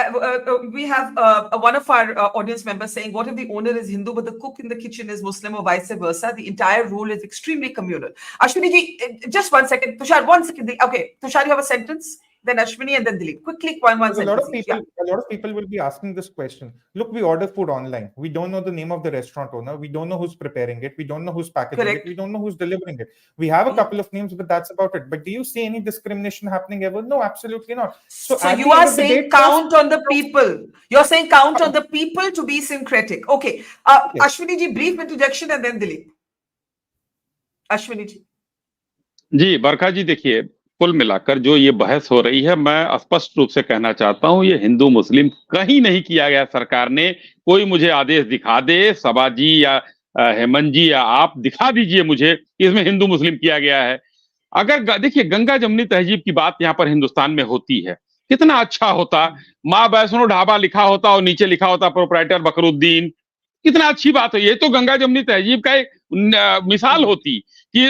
We have one of our audience members saying, what if the owner is Hindu but the cook in the kitchen is Muslim or vice versa? The entire rule is extremely communal. Ashwini ji, just 1 second. Tushar, 1 second. Okay, Tushar, you have a sentence? Then Ashwini and then Dilip. Quickly, one a sentence. A lot of people will be asking this question. Look, we order food online. We don't know the name of the restaurant owner. We don't know who's preparing it. We don't know who's packaging it. We don't know who's delivering it. We have a couple of names, but that's about it. But do you see any discrimination happening ever? No, absolutely not. So you are saying count on the people. You're saying count on the people to be syncretic. Okay. Ashwini ji, brief interjection and then Dilip. Ashwini ji. जी, बरखा जी, देखिए, कुल मिलाकर जो ये बहस हो रही है, मैं स्पष्ट रूप से कहना चाहता हूं, ये हिंदू मुस्लिम कहीं नहीं किया गया। सरकार ने कोई मुझे आदेश दिखा दे, सभा जी या हेमंत जी या आप दिखा दीजिए मुझे, इसमें हिंदू मुस्लिम किया गया है। अगर देखिए गंगा जमुनी तहजीब की बात यहाँ पर हिंदुस्तान में होती है, कितना अच्छा होता, माँ वैष्णो ढाबा लिखा होता और नीचे लिखा होता प्रोप्राइटर बकरुद्दीन, कितना अच्छी बात है। ये तो गंगा जमुनी तहजीब का एक मिसाल होती कि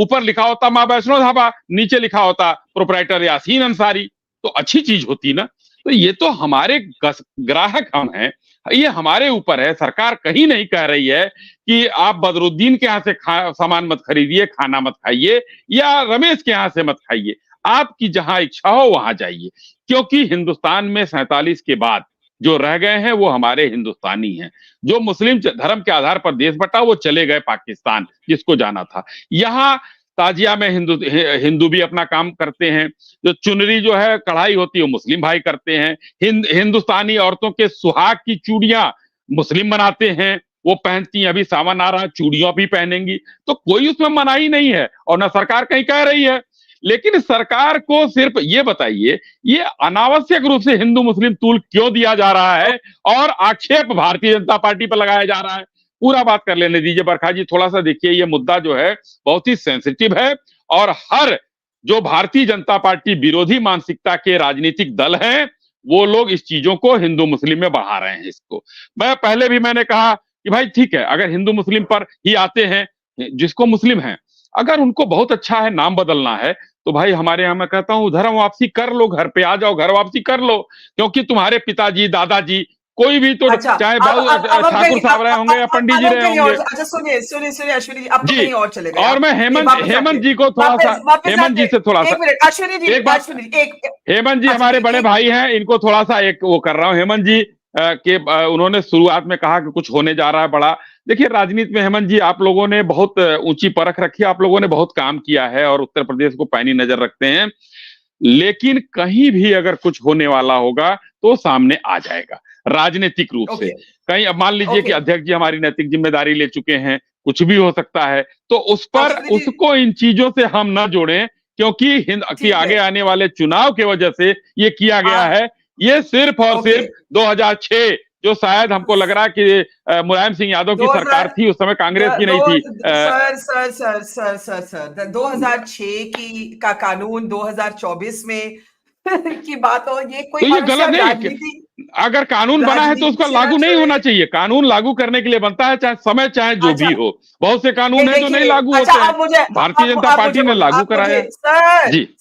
ऊपर लिखा होता माँ वैष्णो ढाबा, नीचे लिखा होता प्रोप्राइटर यासीन अंसारी, तो अच्छी चीज होती ना। तो ये तो हमारे ग्राहक हम हैं, ये हमारे ऊपर है। सरकार कहीं नहीं कह रही है कि आप बदरुद्दीन के यहाँ से सामान मत खरीदिए, खाना मत खाइए, या रमेश के यहाँ से मत खाइए। आपकी जहां इच्छा हो वहां जाइए, क्योंकि हिंदुस्तान में 47 के बाद जो रह गए हैं वो हमारे हिंदुस्तानी हैं। जो मुस्लिम धर्म के आधार पर देश बटा वो चले गए पाकिस्तान, जिसको जाना था। यहाँ ताजिया में हिंदू भी अपना काम करते हैं। जो चुनरी जो है कढ़ाई होती है वो मुस्लिम भाई करते हैं। हिंदुस्तानी औरतों के सुहाग की चूड़ियां मुस्लिम बनाते हैं, वो पहनती हैं। अभी सावन आ रहा है, चूड़ियां भी पहनेंगी, तो कोई उसमें मनाही नहीं है और ना सरकार कहीं कह रही है। लेकिन सरकार को सिर्फ ये बताइए, ये अनावश्यक रूप से हिंदू मुस्लिम तूल क्यों दिया जा रहा है और आक्षेप भारतीय जनता पार्टी पर लगाया जा रहा है। पूरा बात कर लेने दीजिए बरखा जी, थोड़ा सा देखिए, ये मुद्दा जो है बहुत ही सेंसिटिव है और हर जो भारतीय जनता पार्टी विरोधी मानसिकता के राजनीतिक दल हैं वो लोग इस चीजों को हिंदू मुस्लिम में बढ़ा रहे हैं। इसको मैं पहले भी मैंने कहा कि भाई ठीक है, अगर हिंदू मुस्लिम पर ही आते हैं, जिसको मुस्लिम हैं, अगर उनको बहुत अच्छा है नाम बदलना है तो भाई हमारे यहाँ मैं कहता हूँ धर्म वापसी कर लो, घर पे आ जाओ, घर वापसी कर लो, क्योंकि तुम्हारे पिताजी दादाजी कोई भी तो चाहे ठाकुर साहब रहे होंगे या पंडित जी रहे होंगे। अच्छा सुनिए अश्विनी जी, अब तो कहीं और चले गए। और मैं हेमंत जी को थोड़ा सा, हेमंत जी से थोड़ा सा, अश्विनी जी, हेमंत जी हमारे बड़े भाई हैं, इनको थोड़ा सा एक वो कर रहा हूँ। हेमंत जी उन्होंने शुरुआत में कहा कि कुछ होने जा रहा है बड़ा। देखिए, राजनीति में हेमंत जी, आप लोगों ने बहुत ऊंची परख रखी है, आप लोगों ने बहुत काम किया है और उत्तर प्रदेश को पैनी नजर रखते हैं, लेकिन कहीं भी अगर कुछ होने वाला होगा तो सामने आ जाएगा राजनीतिक रूप से। कहीं अब मान लीजिए कि अध्यक्ष जी हमारी नैतिक जिम्मेदारी ले चुके हैं, कुछ भी हो सकता है, तो उस पर उसको इन चीजों से हम न जोड़ें, क्योंकि कि आगे आने वाले चुनाव की वजह से ये किया गया है। ये सिर्फ और सिर्फ 2006, जो शायद हमको लग रहा है कि मुलायम सिंह यादव की सरकार थी, उस समय कांग्रेस की नहीं थी। सर 2006 की का कानून 2024 में की बात हो, ये कोई तो ये गलत नहीं। अगर कानून बना है तो उसका लागू नहीं होना चाहिए। कानून लागू करने के लिए बनता है, चाहे समय चाहे जो भी हो। बहुत से कानून है जो नहीं लागू होते हैं, भारतीय जनता पार्टी ने लागू कराया।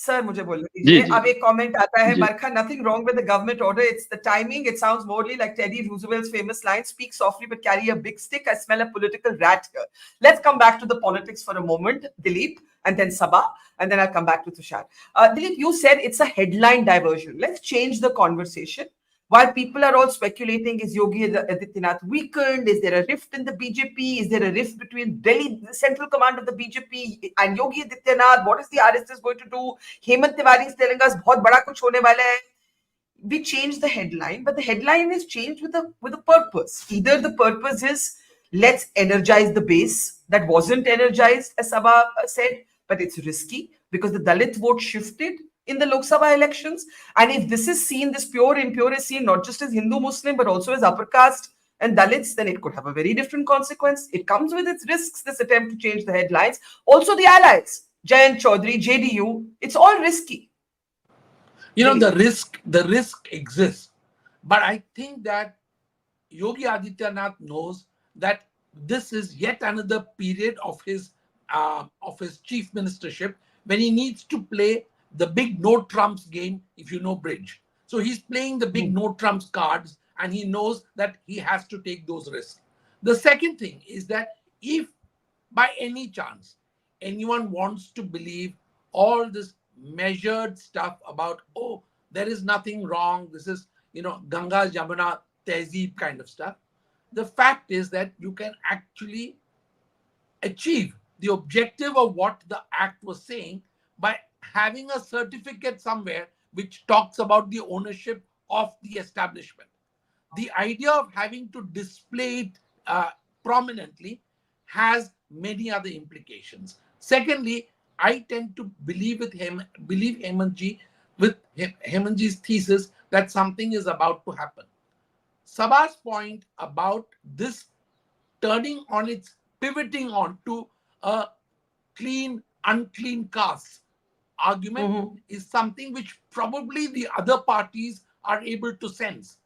सर मुझे बोलने दीजिए। अब एक कमेंट आता है, Barkha, nothing wrong with the government order, it's the timing, it sounds morally like Teddy Roosevelt's famous line, speak softly but carry a big stick, I smell a political rat here. Let's come back to the politics for a moment, Dilip, and then Sabha, and then I'll come back to Tushar. Dilip, you said it's a headline diversion. Let's change the conversation. While people are all speculating, is Yogi Adityanath weakened? Is there a rift in the BJP? Is there a rift between Delhi, the central command of the BJP, and Yogi Adityanath? What is the RSS going to do? Hemant Tiwari is telling us, "बहुत बड़ा कुछ होने वाला है." We changed the headline, but the headline is changed with a purpose. Either the purpose is let's energize the base that wasn't energized, as Sabha said, but it's risky because the Dalit vote shifted in the Lok Sabha elections. And if this is seen, this pure impure is seen not just as Hindu Muslim, but also as upper caste and Dalits, then it could have a very different consequence. It comes with its risks, this attempt to change the headlines. Also the allies, Jayant Chaudhary, JDU, it's all risky. You know, the risk exists. But I think that Yogi Adityanath knows that this is yet another period of his chief ministership when he needs to play the big no trumps game, if you know bridge. So he's playing the big no trumps cards, and he knows that he has to take those risks. The second thing is that if by any chance anyone wants to believe all this measured stuff about, oh, there is nothing wrong, this is, Ganga, Jamuna, Tehzeeb kind of stuff, the fact is that you can actually achieve the objective of what the act was saying by having a certificate somewhere which talks about the ownership of the establishment. The idea of having to display it prominently has many other implications. Secondly, I tend to believe Hemantji's thesis that something is about to happen. Sabha's point about this turning on its pivoting on to a clean, unclean caste argument is something which probably the other parties are able to sense.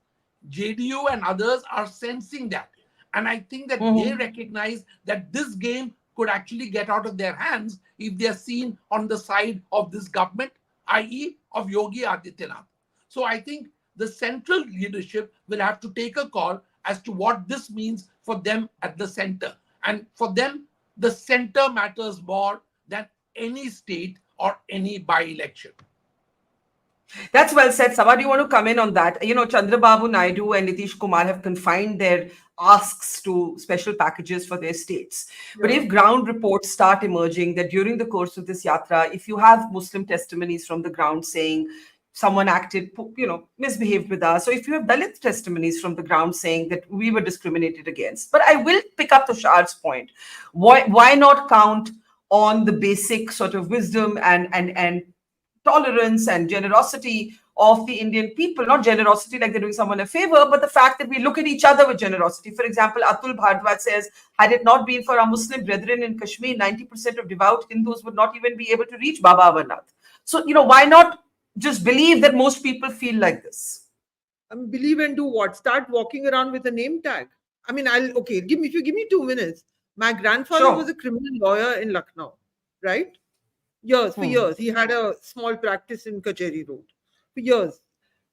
JDU and others are sensing that. And I think that they recognize that this game could actually get out of their hands if they are seen on the side of this government, i.e. of Yogi Adityanath. So I think the central leadership will have to take a call as to what this means for them at the center. And for them, the center matters more than any state or any by-election. That's well said. Sabha, do you want to come in on that? Chandrababu Naidu and Nitish Kumar have confined their asks to special packages for their states. Yeah. But if ground reports start emerging that during the course of this yatra, if you have Muslim testimonies from the ground saying someone acted, misbehaved with us, or if you have Dalit testimonies from the ground saying that we were discriminated against. But I will pick up Tushar's point. Why not count on the basic sort of wisdom and tolerance and generosity of the Indian people, not generosity like they're doing someone a favor, but the fact that we look at each other with generosity. For example, Atul Bhardwaj says, had it not been for our Muslim brethren in Kashmir, 90% of devout Hindus would not even be able to reach Baba Amarnath. So, why not just believe that most people feel like this? Believe and do what? Start walking around with a name tag. If you give me 2 minutes. My grandfather was a criminal lawyer in Lucknow, right? For years. He had a small practice in Kacheri Road for years.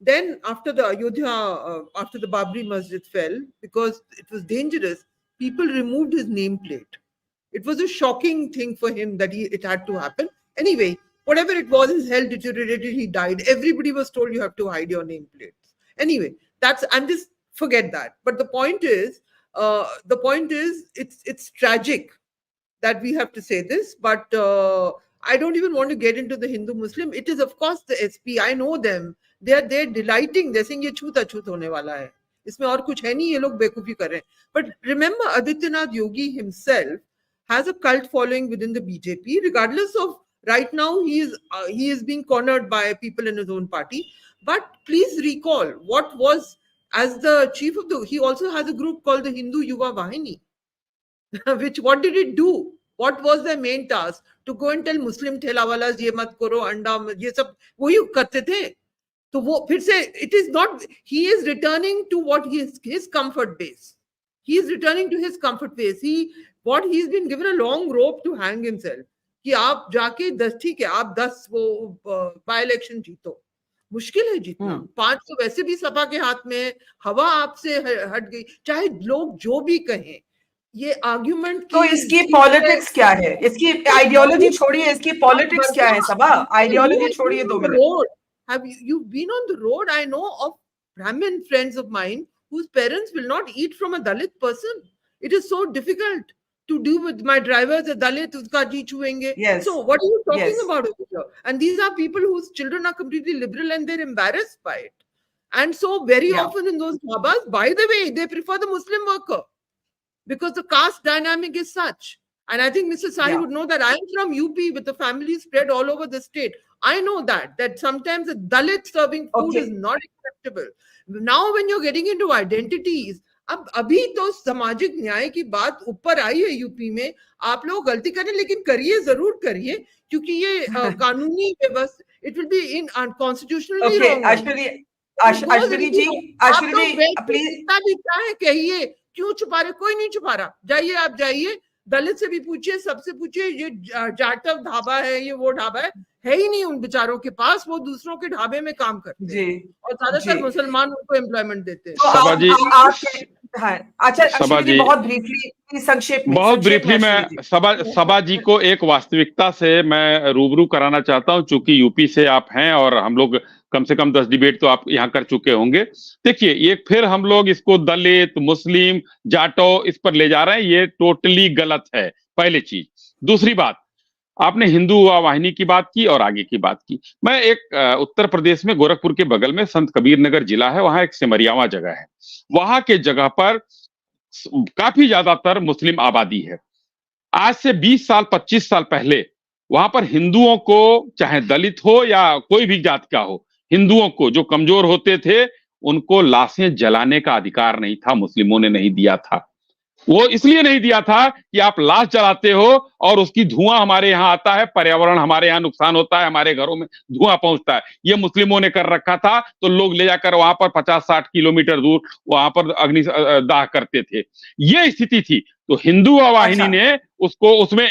Then after the Ayodhya, after the Babri Masjid fell, because it was dangerous, people removed his nameplate. It was a shocking thing for him that it had to happen. Anyway, whatever it was, his health deteriorated, he died. Everybody was told you have to hide your nameplates. Anyway, I'm just forget that. But the point is, it's tragic that we have to say this, but I don't even want to get into the Hindu Muslim. It is, of course, the SP. I know them. They're delighting. They're saying ये छूत अछूत होने वाला है. इसमें और कुछ है नहीं. ये लोग बेवकूफी कर रहे हैं. But remember, Adityanath Yogi himself has a cult following within the BJP. Regardless of right now, he is being cornered by people in his own party. But please recall what was, as the chief of the, he also has a group called the Hindu Yuva Vahini. Which, what did it do? What was their main task? To go and tell Muslim ठेलावालास ये मत करो, अंडा ये सब वही करते थे. तो वो फिर से, it is not, he is returning to what his comfort base. He is returning to his comfort base. He's been given a long rope to hang himself. कि आप जाके 10, ठीक है, आप 10 वो बाय इलेक्शन जीतो. मुश्किल है जीतना. 5 तो वैसे भी सपा के हाथ में, हवा आपसे हट गई. चाहे लोग जो भी कहें, ये आर्ग्यूमेंट तो इसकी पॉलिटिक्स क्या है? इसकी आइडियोलॉजी छोड़िए, इसकी पॉलिटिक्स क्या है? सबा आइडियोलॉजी छोड़िए 2 minute. Have you been on the road? I know of Brahmin friends of mine whose parents will not eat from a Dalit person. It is so difficult to do with my driver's a Dalit, uska ji chhuenge. Yes. So what are you talking Yes. about over here? And these are people whose children are completely liberal and they're embarrassed by it. And so very Yeah. often in those dhabas, by the way, they prefer the Muslim worker because the caste dynamic is such. And I think Mr. Sahi Yeah. would know that I'm from UP with the family spread all over the state. I know that sometimes a Dalit serving food Okay. is not acceptable. Now when you're getting into identities, अब अभी तो सामाजिक न्याय की बात ऊपर आई है UP में. आप लोग गलती करें लेकिन करिए, जरूर करिए, क्योंकि ये कानूनी व्यवस्था, it will be in unconstitutionally Okay, wrong. Ashwini ji, please. कितना भी चाहे कहिए, क्यों छुपा रहे? कोई नहीं छुपा रहा. जाइए, आप जाइए, दलित से भी पूछिए, सबसे पूछिए. ये जाटव ढाबा है, ये वो ढाबा है ही नहीं उन बेचारों के पास. वो दूसरों के ढाबे में काम करते हैं और ज्यादातर मुसलमान उनको एम्प्लॉयमेंट देते हैं. तो अच्छा अश्विनी जी, बहुत ब्रीफली, संक्षेप में, बहुत ब्रीफली मैं सबा जी को एक वास्तविकता से मैं रूबरू कराना चाहता हूं, चूंकि यूपी से आप हैं और हम लोग कम से कम 10 डिबेट तो आप यहाँ कर चुके होंगे. देखिए, ये फिर हम लोग इसको दलित, मुस्लिम, जाटो इस पर ले जा रहे हैं. ये टोटली गलत है, पहली चीज. दूसरी बात, आपने हिंदू वाहिनी की बात की और आगे की बात की. मैं एक उत्तर प्रदेश में गोरखपुर के बगल में संत कबीर नगर जिला है, वहां एक सिमरियावा जगह है. वहां के जगह पर काफी ज्यादातर मुस्लिम आबादी है. आज से 20 साल 25 साल पहले वहां पर हिंदुओं को, चाहे दलित हो या कोई भी जात का हो, हिंदुओं को जो कमजोर होते थे उनको लाशें जलाने का अधिकार नहीं था. मुस्लिमों ने नहीं दिया था. वो इसलिए नहीं दिया था कि आप लाश जलाते हो और उसकी धुआं हमारे यहाँ आता है, पर्यावरण हमारे यहाँ नुकसान होता है, हमारे घरों में धुआं पहुंचता है. ये मुस्लिमों ने कर रखा था, तो लोग ले जाकर वहां पर 50-60 किलोमीटर दूर वहां पर अग्नि दाह करते थे. ये स्थिति थी. तो हिंदू वाहिनी ने उसको उसमें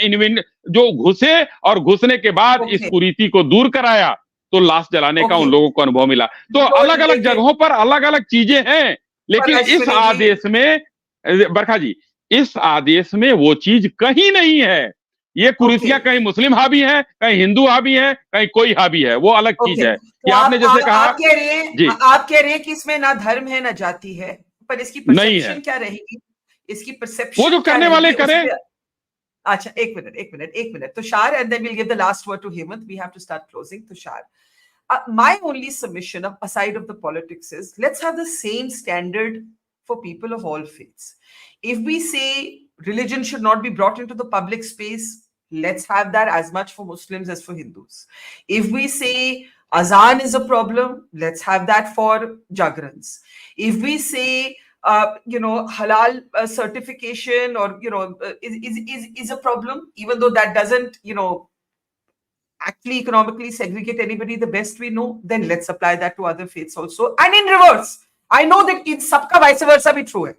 जो घुसे और घुसने के बाद इस कुरीति को दूर कराया, तो लाश जलाने का उन लोगों को अनुभव मिला. तो अलग अलग जगहों पर अलग अलग चीजें हैं, लेकिन इस आदेश में, बरखा जी, इस आदेश में वो चीज कहीं नहीं है. ये कुरीतियां कहीं मुस्लिम हावी है, कहीं हिंदू हावी है, कहीं कोई हावी है. वो अलग चीज है. कि आपने जैसे कहा, आप कह रहे हैं कि इसमें ना धर्म है ना जाति है, पर इसकी परसेप्शन क्या रहेगी? इसकी परसेप्शन वो जो करने वाले करें. अच्छा, एक minute. Tushar, and then we'll give the last word to Hemant. We have to start closing. Tushar, my only submission aside of the politics is, let's have the same standard for people of all faiths. If we say religion should not be brought into the public space, let's have that as much for Muslims as for Hindus. If we say azan is a problem, let's have that for Jagrans. If we say halal certification or is a problem, even though that doesn't actually economically segregate anybody the best we know, then let's apply that to other faiths also. And in reverse, I know that in sabka vice versa bhi true hai.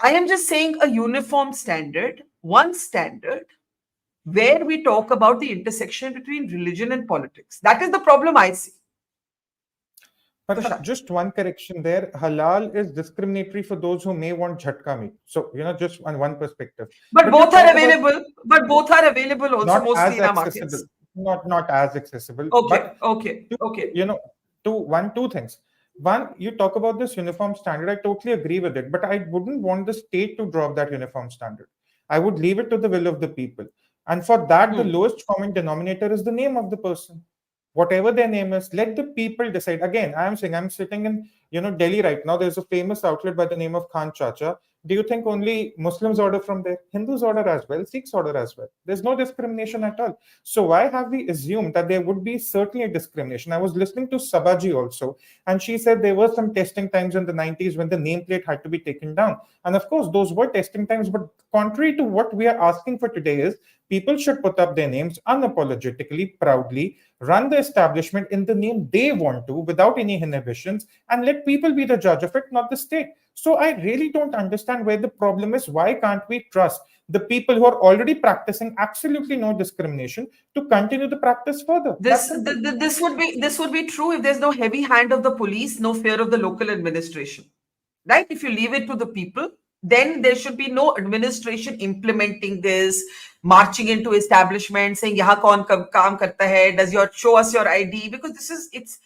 I am just saying a uniform standard, one standard, where we talk about the intersection between religion and politics. That is the problem I see. But just one correction there. Halal is discriminatory for those who may want jhatka meat. So, just on one perspective. But both are available. But both are available also mostly in our markets. Not as accessible. Okay. But two things. One, you talk about this uniform standard. I totally agree with it, but I wouldn't want the state to drop that uniform standard. I would leave it to the will of the people. And for that, the lowest common denominator is the name of the person. Whatever their name is, let the people decide. Again, I'm saying I'm sitting in Delhi right now. There's a famous outlet by the name of Khan Chacha. Do you think only Muslims order from there? Hindus order as well, Sikhs order as well. There's no discrimination at all. So why have we assumed that there would be certainly a discrimination? I was listening to Sabaji also, and she said there were some testing times in the 90s when the nameplate had to be taken down. And of course, those were testing times. But contrary to what we are asking for today is, people should put up their names unapologetically, proudly, run the establishment in the name they want to without any inhibitions, and let people be the judge of it, not the state. So I really don't understand where the problem is. Why can't we trust the people who are already practicing absolutely no discrimination to continue the practice further? This would be true if there's no heavy hand of the police, no fear of the local administration, right? If you leave it to the people, then there should be no administration implementing this, marching into establishments, saying, "Yahan kaun kaam karta hai? Show us your ID," because it's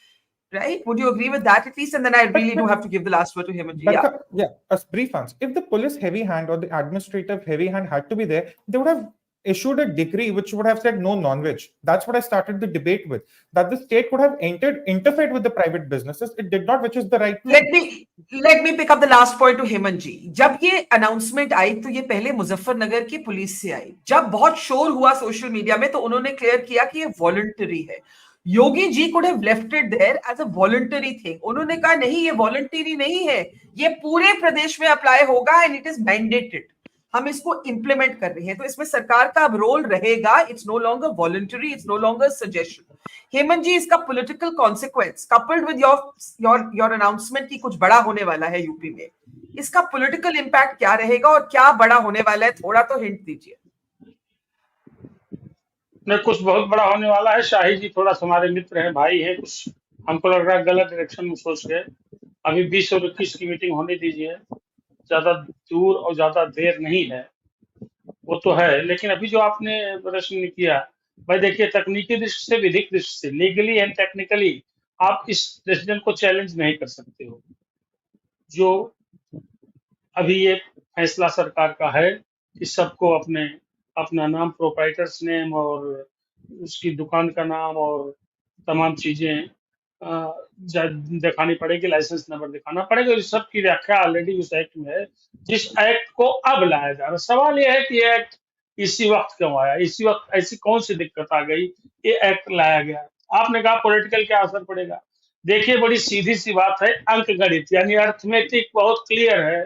right. Would you agree with that at least? And then I really do have to give the last word to Hemanji. Yeah, a brief answer. If the police heavy hand or the administrative heavy hand had to be there, they would have issued a decree which would have said no non-veg. That's what I started the debate with. That the state would have interfered with the private businesses. It did not, which is the right thing. Let me pick up the last point to Hemanji. जब ये announcement आई तो ये पहले मुजफ्फरनगर की police से आई. जब बहुत शोर हुआ सोशल मीडिया में तो उन्होंने क्लियर किया कि ये वॉलंटरी है. Yogi ji could have left it there as a voluntary thing. उन्होंने कहा नहीं, ये voluntary नहीं है, ये पूरे प्रदेश में अप्लाई होगा and it is mandated. हम इसको इंप्लीमेंट कर रहे हैं, तो इसमें सरकार का अब रोल रहेगा. It's no longer voluntary, it's no longer suggestion. Hemant ji, इसका political consequence coupled with your announcement की कुछ बड़ा होने वाला है यूपी में, इसका पॉलिटिकल इंपैक्ट क्या रहेगा और क्या बड़ा होने वाला है? थोड़ा तो हिंट दीजिए. नहीं, कुछ बहुत बड़ा होने वाला है. शाही जी थोड़ा हमारे मित्र हैं, भाई हैं, कुछ हमको लग रहा है गलत डायरेक्शन में सोच गए. अभी 20 और 21 की मीटिंग होने दीजिए. ज्यादा दूर और ज्यादा देर नहीं है, वो तो है. लेकिन अभी जो आपने प्रश्न किया, भाई देखिए, तकनीकी दृष्टि से, विधिक दृष्टि से, लीगली एंड टेक्निकली आप इस डिसीजन को चैलेंज नहीं कर सकते हो. जो अभी ये फैसला सरकार का है कि सबको अपना नाम, प्रोप्राइटर्स नेम और उसकी दुकान का नाम और तमाम चीजें दिखानी पड़ेगी, लाइसेंस नंबर दिखाना पड़ेगा. इस सब की व्याख्या ऑलरेडी उस एक्ट में है, जिस एक्ट को अब लाया जा रहा है. सवाल यह है कि ये एक्ट इसी वक्त क्यों आया, इसी वक्त ऐसी कौन सी दिक्कत आ गई, ये एक्ट लाया गया. आपने कहा पॉलिटिकल क्या असर पड़ेगा. देखिए, बड़ी सीधी सी बात है, अंक गणित यानी अर्थमेटिक बहुत क्लियर है.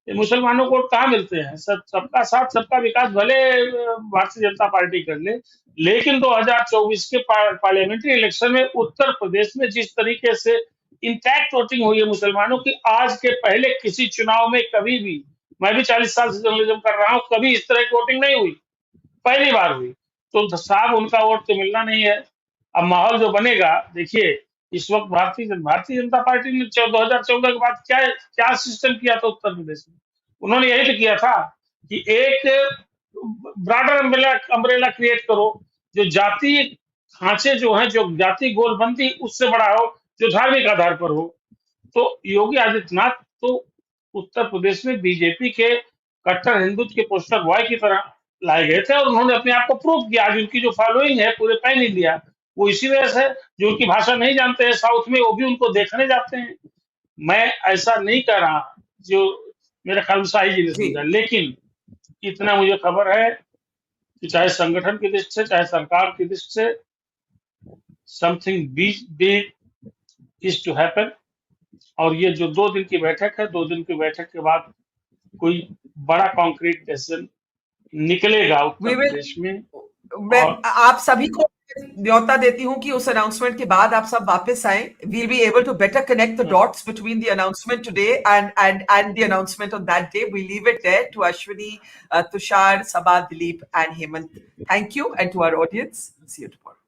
मुसलमानों को कहाँ मिलते हैं? सबका साथ सबका विकास भले भारतीय जनता पार्टी कर ले, लेकिन 2024 के पार्लियामेंट्री इलेक्शन में उत्तर प्रदेश में जिस तरीके से इंटैक्ट वोटिंग हुई है मुसलमानों की, आज के पहले किसी चुनाव में कभी भी, मैं भी 40 साल से जर्नलिज्म कर रहा हूँ, कभी इस तरह की वोटिंग नहीं हुई, पहली बार हुई. तो साहब उनका वोट तो मिलना नहीं है. अब माहौल जो बनेगा, देखिए, इस वक्त भारतीय जनता पार्टी ने 2014 के बाद क्या सिस्टम किया था उत्तर प्रदेश में. उन्होंने यही तो किया था कि एक ब्रॉडर अम्ब्रेला क्रिएट करो, जो जाति खांचे जो हैं, जो जाति गोलबंदी उससे बड़ा हो, जो धार्मिक आधार पर हो. तो योगी आदित्यनाथ तो उत्तर प्रदेश में बीजेपी के कट्टर हिंदुत्व के पोस्टर बॉय की तरह लाए गए थे और उन्होंने अपने आप को प्रूव किया. आज उनकी जो फॉलोइंग है पूरे पैन इंडिया, वो इसी वजह से, जो उनकी भाषा नहीं जानते हैं साउथ में, वो भी उनको देखने जाते हैं. मैं ऐसा नहीं कर रहा जो मेरे ख्याल में शाही जी ने समझा, लेकिन इतना मुझे खबर है कि चाहे संगठन की दृष्टि से, चाहे सरकार की दृष्टि से, something big is to happen. और ये जो 2 दिन की बैठक है, 2 दिन की बैठक के बाद कोई बड़ा कॉन्क्रीट डिसीजन निकलेगा उत्तर प्रदेश में. आप सभी को न्योता देती हूं कि उस अनाउंसमेंट के बाद आप सब वापस आए. We'll be able to better connect the dots between the announcement today and the announcement on that day. We leave it there to Ashwini, Tushar, Sabha, Dilip, and Hemant. Thank you, and to our audience, see you tomorrow.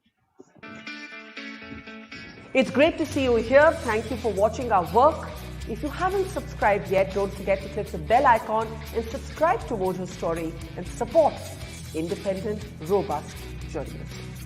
It's great to see you here. Thank you for watching our work. If you haven't subscribed yet, don't forget to click the bell icon and subscribe to Mojo Story and support independent, robust journalism.